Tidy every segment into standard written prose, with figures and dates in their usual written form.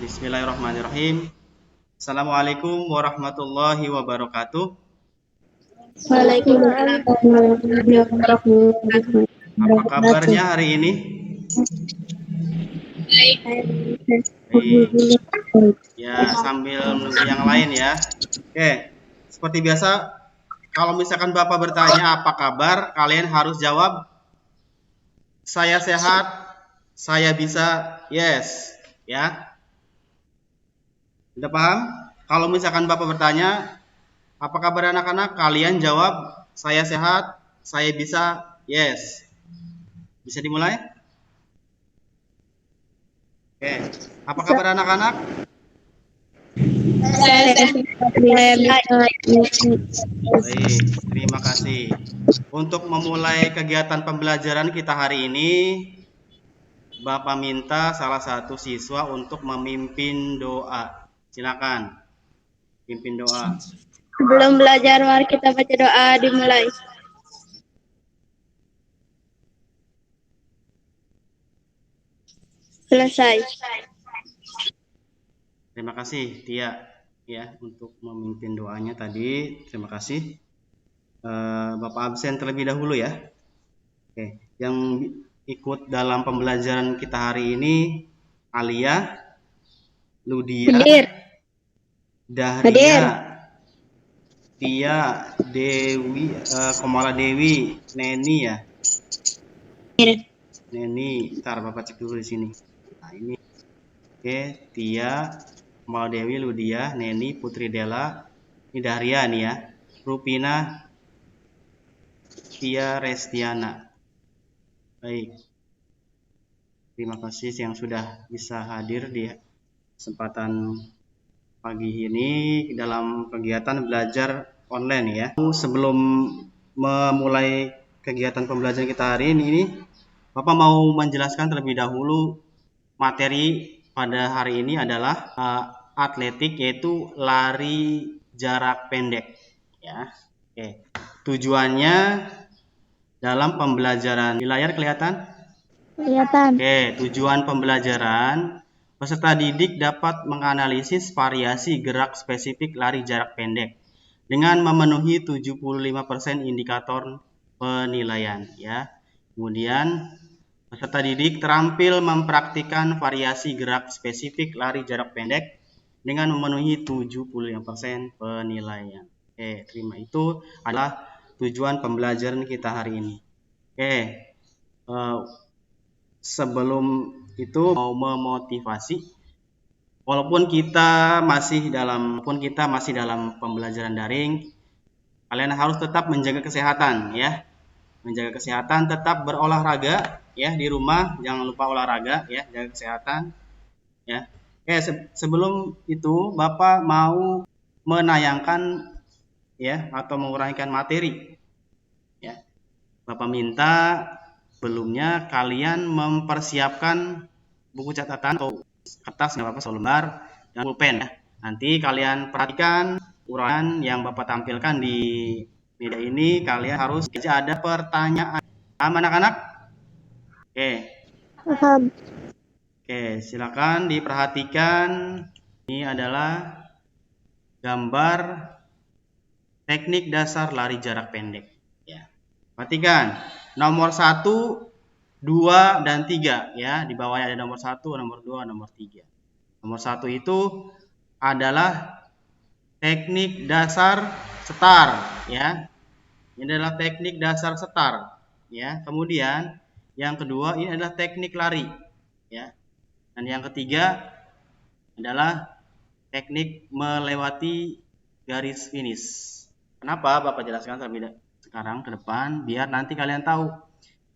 Bismillahirrahmanirrahim. Assalamualaikum warahmatullahi wabarakatuh. Waalaikumsalam warahmatullahi wabarakatuh. Apa kabarnya hari ini? Baik. Ya, sambil menunggu yang lain ya. Oke, seperti biasa, kalau misalkan Bapak bertanya apa kabar, kalian harus jawab, saya sehat, saya bisa, yes. Ya, udah paham? Kalau misalkan Bapak bertanya, apa kabar anak-anak? Kalian jawab, saya sehat, saya bisa, yes. Bisa dimulai? Oke, apa kabar anak-anak? Baik, terima kasih. Untuk memulai kegiatan pembelajaran kita hari ini, Bapak minta salah satu siswa untuk memimpin doa. Silakan, pimpin doa. Sebelum belajar, mari kita baca doa dimulai. Selesai. Terima kasih, Tia, ya, untuk memimpin doanya tadi. Terima kasih. Bapak absen terlebih dahulu ya. Oke, yang ikut dalam pembelajaran kita hari ini, Alia, Ludia, Hadir. Dahria, Tia, Dewi, Komala Dewi, Neni ya. Neni, ntar Bapak cek dulu di sini. Nah, ini. Oke, Tia, Komala Dewi, Ludia, Neni, Putri Dela, ini Dahria nih ya. Rupina, Tia Restiana. Baik. Terima kasih yang sudah bisa hadir di kesempatan pagi ini dalam kegiatan belajar online ya. Sebelum memulai kegiatan pembelajaran kita hari ini, Bapak mau menjelaskan terlebih dahulu materi pada hari ini adalah atletik, yaitu lari jarak pendek ya. Oke. Tujuannya dalam pembelajaran di layar kelihatan? Kelihatan. Oke, tujuan pembelajaran, peserta didik dapat menganalisis variasi gerak spesifik lari jarak pendek dengan memenuhi 75% indikator penilaian ya. Kemudian peserta didik terampil mempraktikkan variasi gerak spesifik lari jarak pendek dengan memenuhi 75% penilaian. Oke, terima, itu adalah tujuan pembelajaran kita hari ini. Oke, sebelum itu mau memotivasi, walaupun kita masih dalam pembelajaran daring, kalian harus tetap menjaga kesehatan ya. Menjaga kesehatan, tetap berolahraga ya di rumah, jangan lupa olahraga ya, jaga kesehatan ya. Oke, sebelum itu Bapak mau menayangkan ya atau menguraikan materi ya. Bapak minta sebelumnya kalian mempersiapkan buku catatan atau kertas, nggak apa-apa, selembar dan pulpen ya. Nanti kalian perhatikan uraian yang Bapak tampilkan di media ini. Kalian harus ada pertanyaan. Paham anak-anak? Oke. Paham. Oke, silakan diperhatikan. Ini adalah gambar teknik dasar lari jarak pendek ya. Perhatikan nomor 1, 2, dan 3 ya. Di bawahnya ada nomor 1, nomor 2, nomor 3. Nomor 1 itu adalah teknik dasar setar ya. Ini adalah teknik dasar setar ya. Kemudian yang kedua ini adalah teknik lari ya. Dan yang ketiga adalah teknik melewati garis finish. Kenapa Bapak jelaskan terlebih sekarang ke depan biar nanti kalian tahu.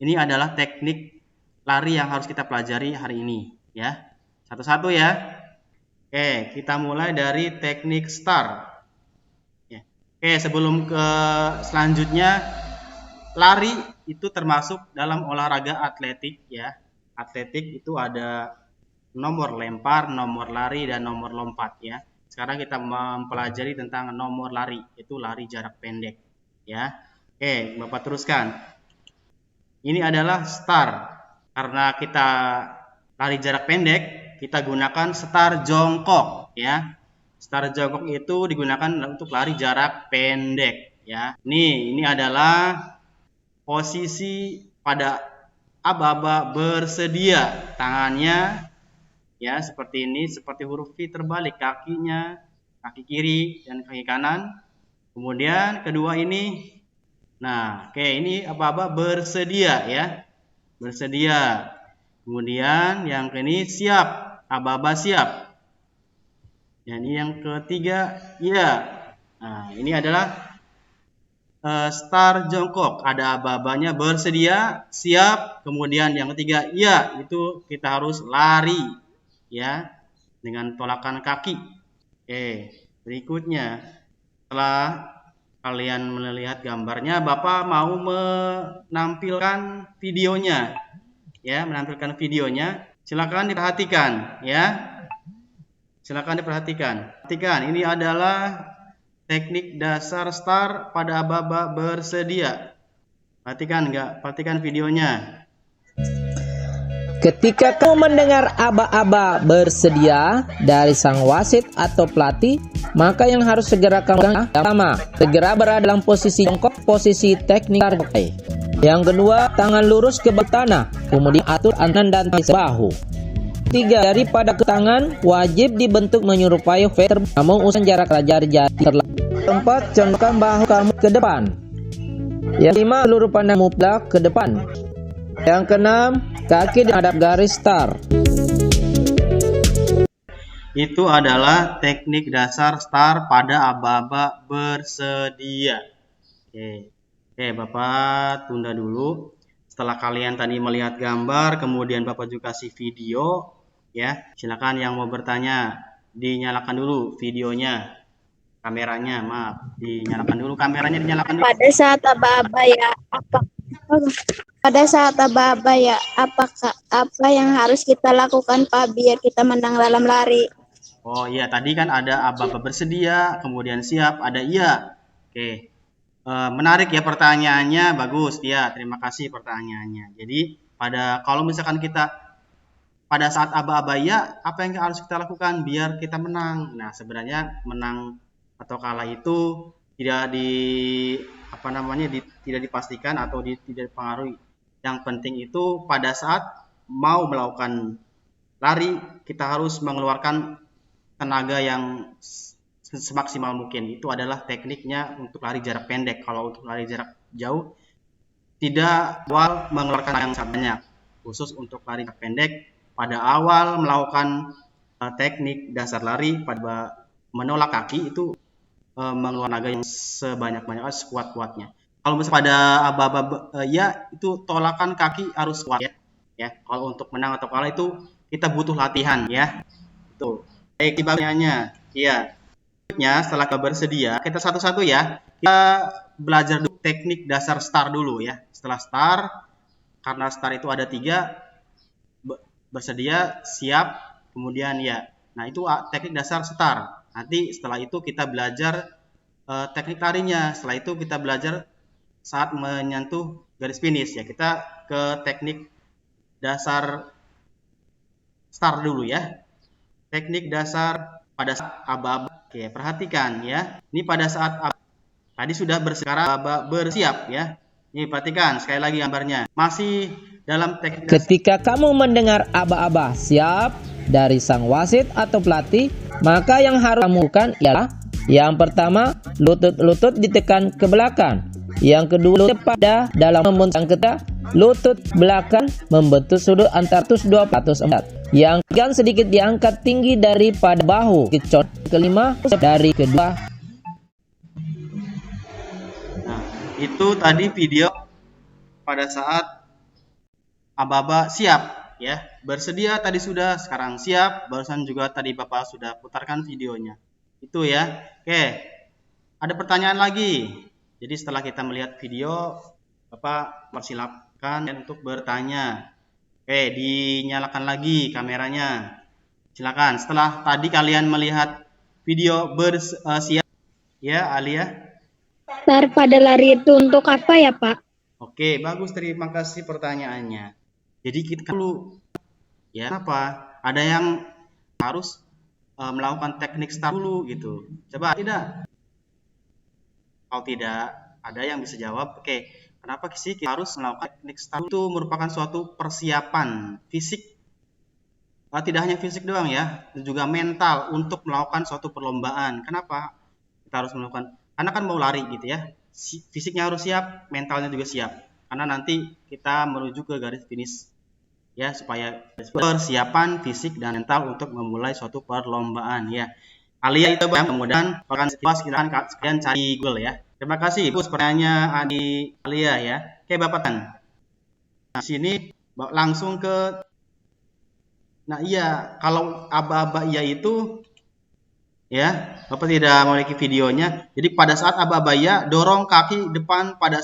Ini adalah teknik lari yang harus kita pelajari hari ini ya. Satu-satu ya. Oke, kita mulai dari teknik start. Ya. Oke, sebelum ke selanjutnya, lari itu termasuk dalam olahraga atletik ya. Atletik itu ada nomor lempar, nomor lari, dan nomor lompat ya. Sekarang kita mempelajari tentang nomor lari, itu lari jarak pendek ya. Oke, Bapak teruskan. Ini adalah start. Karena kita lari jarak pendek, kita gunakan start jongkok ya. Start jongkok itu digunakan untuk lari jarak pendek ya. Ini adalah posisi pada aba-aba bersedia. Tangannya ya seperti ini, seperti huruf V terbalik, kakinya, kaki kiri dan kaki kanan. Kemudian kedua ini, nah oke, ini aba-aba bersedia ya, bersedia. Kemudian yang ini siap, aba-aba siap. Dan ini yang ketiga, ya. Nah ini adalah start jongkok, ada aba-abanya bersedia, siap. Kemudian yang ketiga, ya, itu kita harus lari ya dengan tolakan kaki. Berikutnya, setelah kalian melihat gambarnya, Bapak mau menampilkan videonya ya, silakan diperhatikan ya, silakan diperhatikan. Ini adalah teknik dasar start pada aba-aba bersedia. Perhatikan enggak? Perhatikan videonya. Ketika kamu mendengar aba-aba bersedia dari sang wasit atau pelatih, maka yang harus segera kamu lakukan pertama, segera berada dalam posisi jongkok, posisi teknik target. Yang kedua, tangan lurus ke tanah, kemudian atur antan dan bahu. Tiga, daripada ke tangan wajib dibentuk menyerupai V, namun usaha jarak jari terlalu. Keempat, condongkan bahu kamu ke depan. Yang lima, seluruh pandangmu ke depan. Yang keenam, kaki menghadap garis start. Itu adalah teknik dasar start pada aba-aba bersedia. Oke, Bapak tunda dulu. Setelah kalian tadi melihat gambar, kemudian Bapak juga kasih video, ya. Silakan yang mau bertanya, dinyalakan dulu videonya, kameranya, maaf, dinyalakan dulu kameranya, dinyalakan dulu. Pada saat aba-aba ya, apakah apa yang harus kita lakukan Pak biar kita menang dalam lari? Oh iya, tadi kan ada aba-aba bersedia, kemudian siap, ada iya. Oke, menarik ya pertanyaannya, bagus ya, terima kasih pertanyaannya. Jadi kalau misalkan kita pada saat aba-aba ya, apa yang harus kita lakukan biar kita menang? Nah, sebenarnya menang atau kalah itu tidak tidak dipastikan atau tidak dipengaruhi. Yang penting itu pada saat mau melakukan lari, kita harus mengeluarkan tenaga yang semaksimal mungkin. Itu adalah tekniknya untuk lari jarak pendek. Kalau untuk lari jarak jauh, tidak awal mengeluarkan tenaga yang sangat banyak. Khusus untuk lari jarak pendek, pada awal melakukan teknik dasar lari, pada menolak kaki itu mengeluarkan tenaga yang sebanyak-banyaknya, sekuat-kuatnya. Kalau misalnya pada aba-aba ya, itu tolakan kaki harus kuat ya. Kalau untuk menang atau kalah itu kita butuh latihan ya. Itu. Baik, bagiannya. Iya. Berikutnya setelah bersedia, kita satu-satu ya. Kita belajar dulu teknik dasar start dulu ya. Setelah start, karena start itu ada 3, bersedia, siap, kemudian ya. Nah, itu teknik dasar start. Nanti setelah itu kita belajar teknik larinya. Setelah itu kita belajar saat menyentuh garis finish ya. Kita ke teknik dasar start dulu ya. Teknik dasar pada saat aba-aba. Oke, perhatikan ya. Ini pada saat tadi sudah aba-aba bersiap ya. Ini perhatikan sekali lagi gambarnya. Masih dalam teknik dasar. Ketika kamu mendengar aba-aba siap dari sang wasit atau pelatih, maka yang harus kamu lakukan ialah yang pertama, lutut ditekan ke belakang. Yang kedua, pada dalam membentuk. Yang ketiga, lutut belakang membentuk sudut antara 120 Yang ketiga, sedikit diangkat tinggi daripada bahu. Kelima, dari kedua. Nah, itu tadi video pada saat aba-aba siap ya. Bersedia tadi sudah, sekarang siap. Barusan juga tadi Bapak sudah putarkan videonya. Itu ya. Oke. Ada pertanyaan lagi. Jadi setelah kita melihat video, Bapak persilakan untuk bertanya. Oke, dinyalakan lagi kameranya. Silakan. Setelah tadi kalian melihat video bersiap ya, Alia. Start pada lari itu untuk apa ya Pak? Oke, bagus, terima kasih pertanyaannya. Jadi kita dulu ya, apa? Ada yang harus melakukan teknik start dulu gitu. Coba tidak? Kalau tidak, ada yang bisa jawab, oke, kenapa sih kita harus melakukan teknik start? Itu merupakan suatu persiapan fisik, tidak hanya fisik doang ya, juga mental untuk melakukan suatu perlombaan. Kenapa kita harus melakukan? Karena kan mau lari gitu ya, fisiknya harus siap, mentalnya juga siap. Karena nanti kita menuju ke garis finish ya, supaya persiapan fisik dan mental untuk memulai suatu perlombaan ya. Kalian itu mudah-mudahan kalian sekalian cari Google ya. Terima kasih Ibu pertanyaannya Adi Alia ya. Oke Bapak Tan. Nah, sini langsung ke. Nah iya, kalau aba-aba iya itu ya, Bapak tidak memiliki videonya. Jadi pada saat aba-aba iya, dorong kaki depan pada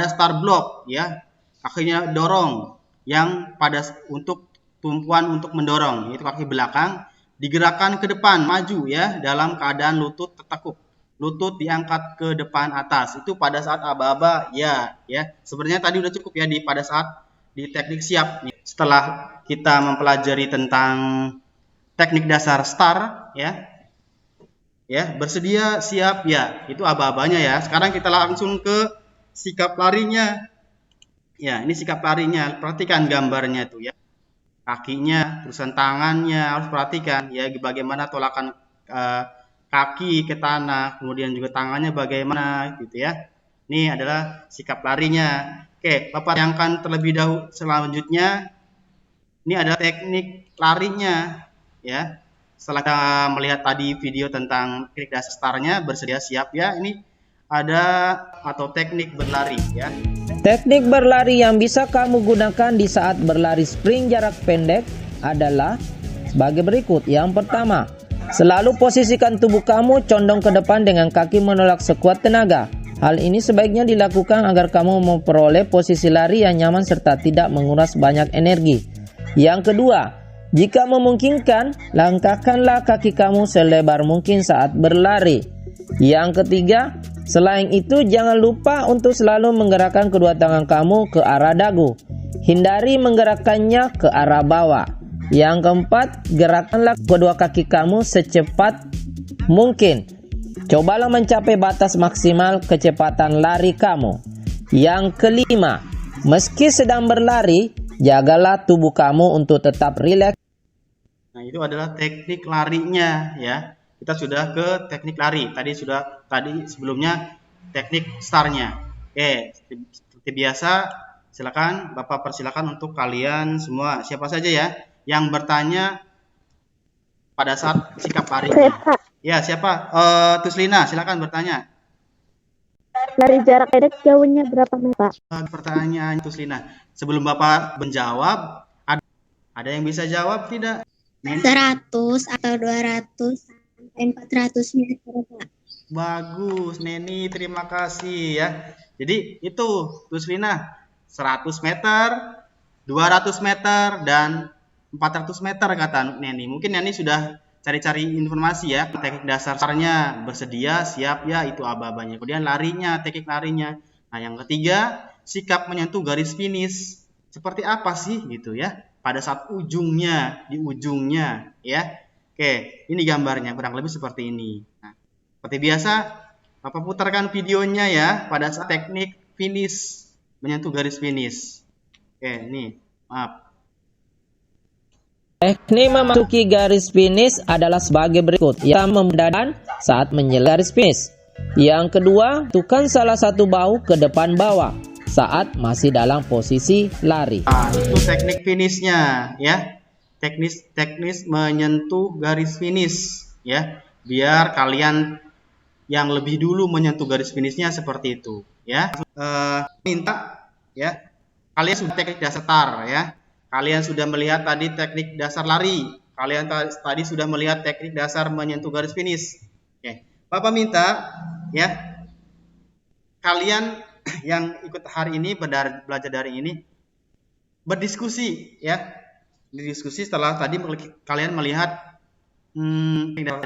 start block ya. Kakinya dorong yang untuk tumpuan untuk mendorong, itu kaki belakang digerakkan ke depan maju ya dalam keadaan lutut tertekuk, lutut diangkat ke depan atas. Itu pada saat aba-aba ya. Sebenarnya tadi udah cukup ya pada saat di teknik siap. Setelah kita mempelajari tentang teknik dasar start ya, bersedia siap ya, itu aba-abanya ya. Sekarang kita langsung ke sikap larinya. Ya, ini sikap larinya. Perhatikan gambarnya tuh ya. Kakinya, terusan tangannya harus perhatikan ya, bagaimana tolakan kaki ke tanah, kemudian juga tangannya bagaimana gitu ya. Ini adalah sikap larinya. Oke, Bapak bayangkan terlebih dahulu selanjutnya. Ini adalah teknik larinya ya. Setelah kita melihat tadi video tentang teknik dasar startnya, bersedia siap ya. Ini ada atau teknik berlari ya. Teknik berlari yang bisa kamu gunakan di saat berlari sprint jarak pendek adalah sebagai berikut. Yang pertama, selalu posisikan tubuh kamu condong ke depan dengan kaki menolak sekuat tenaga. Hal ini sebaiknya dilakukan agar kamu memperoleh posisi lari yang nyaman serta tidak menguras banyak energi. Yang kedua, jika memungkinkan, langkahkanlah kaki kamu selebar mungkin saat berlari. Yang ketiga, selain itu, jangan lupa untuk selalu menggerakkan kedua tangan kamu ke arah dagu. Hindari menggerakkannya ke arah bawah. Yang keempat, gerakkanlah kedua kaki kamu secepat mungkin. Cobalah mencapai batas maksimal kecepatan lari kamu. Yang kelima, meski sedang berlari, jagalah tubuh kamu untuk tetap rileks. Nah, itu adalah teknik larinya ya. Kita sudah ke teknik lari. Tadi sebelumnya teknik startnya. Oke, seperti biasa, silakan Bapak persilakan untuk kalian semua, siapa saja ya yang bertanya pada saat sikap larinya. Ya, siapa? Tuslina, silakan bertanya. Lari jarak pendek jauhnya berapa meter? Pertanyaan Tuslina. Sebelum Bapak menjawab, ada yang bisa jawab tidak? 100 atau 200 sampai 400 meter, Pak. Bagus, Neni, terima kasih ya. Jadi itu Tuslina, 100 meter, 200 meter, dan 400 meter kata Neni. Mungkin Neni sudah cari-cari informasi ya. Teknik dasarnya bersedia, siap ya, itu aba-abanya. Kemudian larinya, teknik larinya. Nah, yang ketiga, sikap menyentuh garis finish. Seperti apa sih gitu ya? Pada saat di ujungnya ya. Oke, ini gambarnya kurang lebih seperti ini. Nah, seperti biasa, Bapak putarkan videonya ya pada saat teknik finish, menyentuh garis finish. Oke, ini, maaf. Teknik memasuki garis finish adalah sebagai berikut. Yang memudahkan saat menyelar garis finish. Yang kedua, tentukan salah satu bahu ke depan bawah saat masih dalam posisi lari. Nah, itu teknik finishnya ya. Teknis menyentuh garis finish ya. Biar kalian yang lebih dulu menyentuh garis finishnya seperti itu ya. Minta ya, kalian sudah teknik dasar start ya. Kalian sudah melihat tadi teknik dasar lari. Kalian tadi sudah melihat teknik dasar menyentuh garis finish. Oke. Bapak minta ya, kalian yang ikut hari ini belajar daring ini berdiskusi ya. Berdiskusi setelah tadi kalian melihat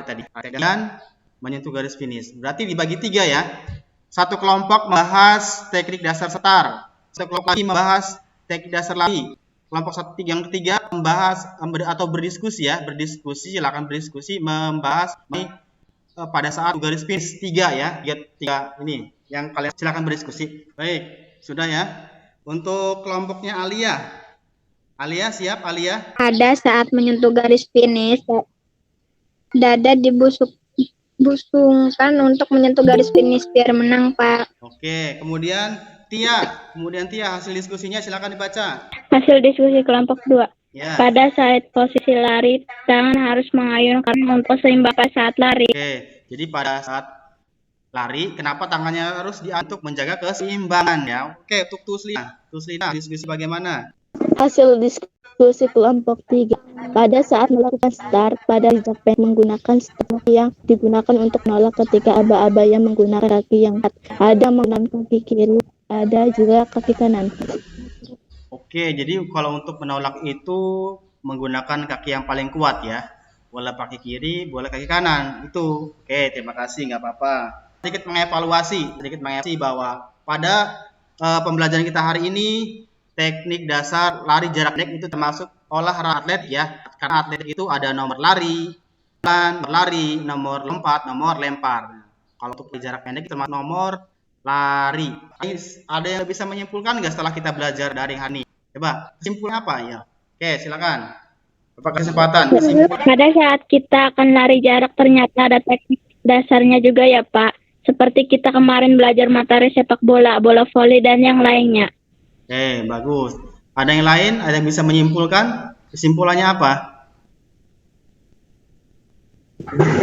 tadi kalian menyentuh garis finish. Berarti dibagi 3 ya. Satu kelompok membahas teknik dasar start, satu kelompok lagi membahas teknik dasar lari. kelompok yang ketiga membahas atau berdiskusi ya, silakan berdiskusi membahas pada saat garis finish 3 ya, tiga ini yang kalian silakan berdiskusi. Baik, sudah ya. Untuk kelompoknya Alia siap Alia? Pada saat menyentuh garis finish, dada busungkan untuk menyentuh garis finish biar menang, Pak. Oke, kemudian Tia hasil diskusinya silakan dibaca. Hasil diskusi kelompok 2. Ya. Pada saat posisi lari, tangan harus mengayunkan untuk seimbang saat lari. Oke, jadi pada saat lari, kenapa tangannya harus untuk menjaga keseimbangan ya? Oke, untuk Tuslina, diskusi bagaimana? Hasil diskusi kelompok 3. Pada saat melakukan start pada jejak menggunakan start yang digunakan untuk menolak ketika aba-aba yang menggunakan kaki yang ada menggunakan kaki kiri, ada juga kaki kanan. Oke, jadi kalau untuk menolak itu menggunakan kaki yang paling kuat ya. Boleh kaki kiri, boleh kaki kanan. Itu. Oke, terima kasih, nggak apa-apa. Sedikit mengevaluasi bahwa pada pembelajaran kita hari ini teknik dasar lari jarak pendek itu termasuk olahraga atlet ya. Karena atlet itu ada nomor lari, nomor lompat, nomor lempar. Kalau untuk jarak pendek itu termasuk nomor lari. Ada yang bisa menyimpulkan nggak setelah kita belajar dari hari ini? Coba, kesimpulan apa ya? Oke, silakan. Bapak kesempatan. Pada saat kita akan lari jarak ternyata ada teknik dasarnya juga ya Pak. Seperti kita kemarin belajar materi sepak bola, bola voli dan yang lainnya. Oke, bagus. Ada yang lain? Ada yang bisa menyimpulkan? Kesimpulannya apa?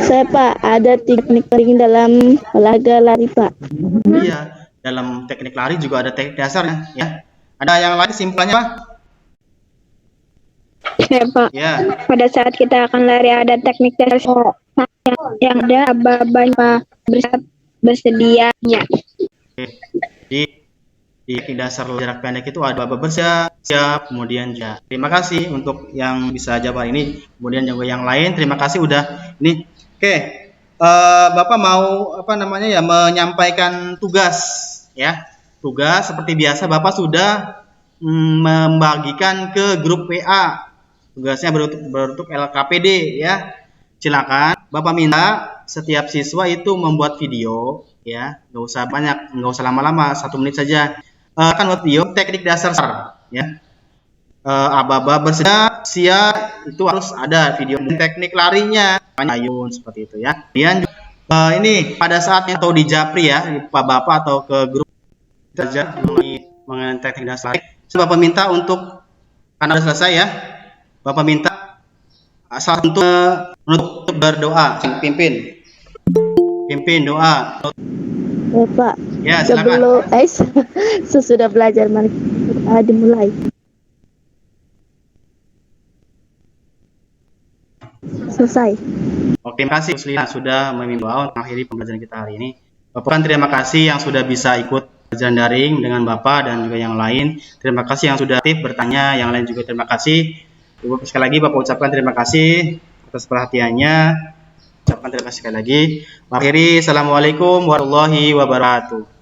Saya Pak, ada teknik dalam olahraga lari Pak. Iya, dalam teknik lari juga ada teknik dasarnya ya. Ada yang lain kesimpulannya Pak? Saya Pak, ya. Pada saat kita akan lari ada teknik dasar yang ada aba-aba Pak bersedia ya. Di dasar jarak pendek itu ada aba bersiap, kemudian ya. Terima kasih untuk yang bisa jawab ini, kemudian juga yang lain. Terima kasih udah ini. Oke, Bapak mau menyampaikan tugas ya. Tugas seperti biasa Bapak sudah membagikan ke grup WA. Tugasnya berbentuk LKPD ya. Silakan Bapak minta setiap siswa itu membuat video ya, nggak usah banyak, nggak usah lama-lama, 1 menit saja. Kan buat video teknik dasar ya. Aba-aba bersiap itu harus ada video teknik larinya, ayun seperti itu ya. Kemudian ini pada saatnya atau di Japri ya, Pak Bapak atau ke grup saja mengenai teknik dasar. Bapak minta untuk karena sudah selesai ya, Bapak minta asal untuk berdoa, pimpin doa. Ya Pak. Ya, silakan. Sesudah belajar mari dimulai. Selesai. Oke, terima kasih Uslina sudah memimpin doa untuk mengakhiri pembelajaran kita hari ini. Bapak terima kasih yang sudah bisa ikut pelajaran daring dengan Bapak dan juga yang lain. Terima kasih yang sudah aktif bertanya, yang lain juga terima kasih. Sekali lagi Bapak ucapkan terima kasih atas perhatiannya. Ucapkan terima kasih sekali lagi. Akhiri, assalamualaikum warahmatullahi wabarakatuh.